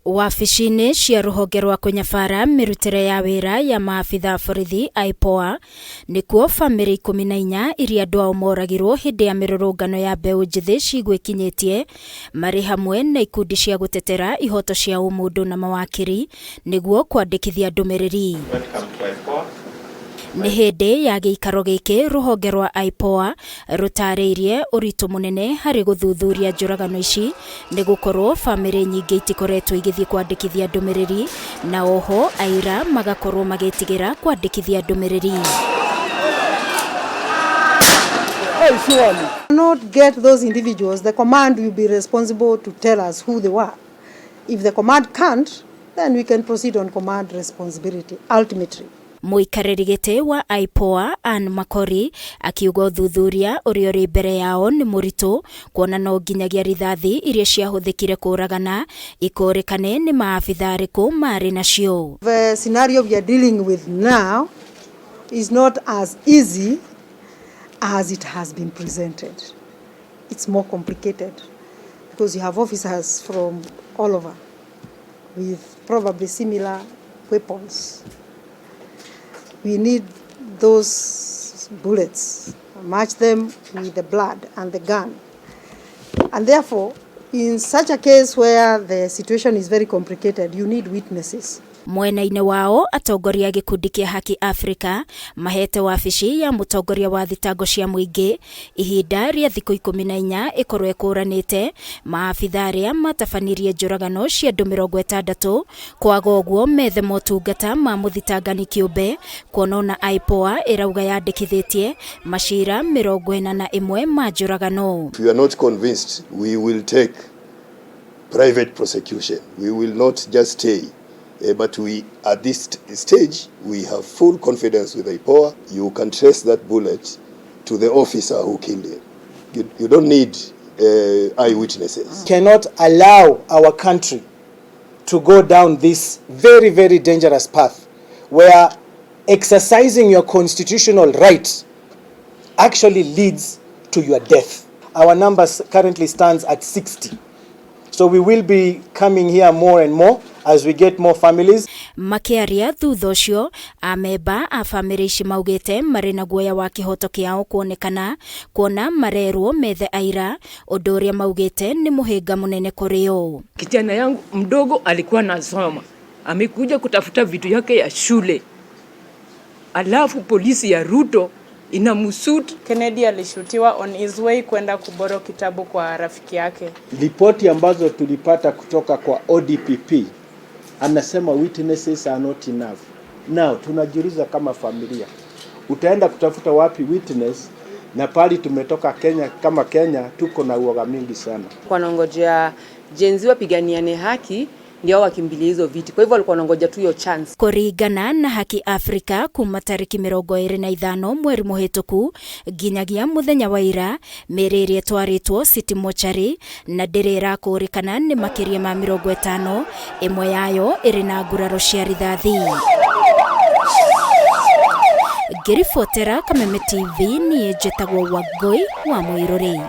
Wabici-ini cia ruhonge rwa kunyabara mirutire ya wira ya maabitha borithi IPOA nikuo family 14 iria andu ao moragirwo hindi ya mirurungano ya mbeu njithi cigwikinyitie mari hamwe na ikundi cia gutetera ihoto cia umundu na mawakiri niguo kwandikithia ndumiriri. Ni hindi ya giikaro giki ruhonge rwa IPOA rutariirie uritu munene hari guthuthuria njuragano ici ni gukorwo family nyingi itikoretwo igithie kwandikithia ndumiriri na oho AIRA magakorwo magitigira kwandikithia ndumiriri. Not get those individuals, the command will be responsible to tell us who they were. If the command can't, then we can proceed on command responsibility ultimately. Muikariri giti wa IPOA Makori akiuga uthuthuria uria uri mbere yao ni muritu kuona no nginyagia rithathi iria ciahuthikire kuragana ikurikane ni maabitha ariku mari nacio. The scenario we are dealing with now is not as easy as it has been presented. It's more complicated because you have officers from all over with probably similar weapons. We need those bullets, match them with the blood and the gun. And therefore, in such a case where the situation is very complicated, you need witnesses. Mwena-ini wao atongoria gikundi kia Haki Africa mahete wabici ya mutongoria wa thitango cia muingi ihinda ria thiku 14 ikorwo ikuranite maabitha aria matabanirie njuragano cia andu 60 kwaga uguo methe motungata ma muthitangani kiumbe kuona IPOA irauga yandikithitie macira 41 ma njuragano. If you are not convinced, we will take private prosecution. We will not just stay. But we, at this stage, we have full confidence with IPOA. You can trace that bullet to the officer who killed him. You don't need eyewitnesses. Cannot allow our country to go down this very, very dangerous path where exercising your constitutional right actually leads to your death. Our numbers currently stands at 60. So we will be coming here more and more as we get more families. Makiria thutha ucio amemba a family ici maugite mari na guoya wa kihoto kiao kuonekana kuona marerwo methe AIRA undu uria maugite ni muhinga munene kurio. Kijana yangu mdogo alikuwa nasoma, amekuja kutafuta vitu yake ya shule, alafu polisi ya Ruto inamusuit. Kennedy alishutiwa on his way kwenda kuboro kitabu kwa rafiki yake. Ripoti ambazo tulipata kutoka kwa ODPP anasema witnesses are not enough. Now tunajiuliza kama familia, utaenda kutafuta wapi witness na pali tumetoka Kenya, kama Kenya tuko na uoga mingi sana. Kwa nongojea jenzi wapiganiane haki ndio wakimbilia hizo viti. Kwa hivyo walikuwa wanangoja tu hiyo chance. Kuringana na Haki Africa kuma tariki 25 mweri muhituku ginyagia muthenya wa ira mereri twaritwo city mochari na ndirira kurikana ni makiria ma 50 imwe yayo iri na nguraro cia rithathi. Ngiribotera Kameme TV ni njitagwo Wangui wa Mwiruri.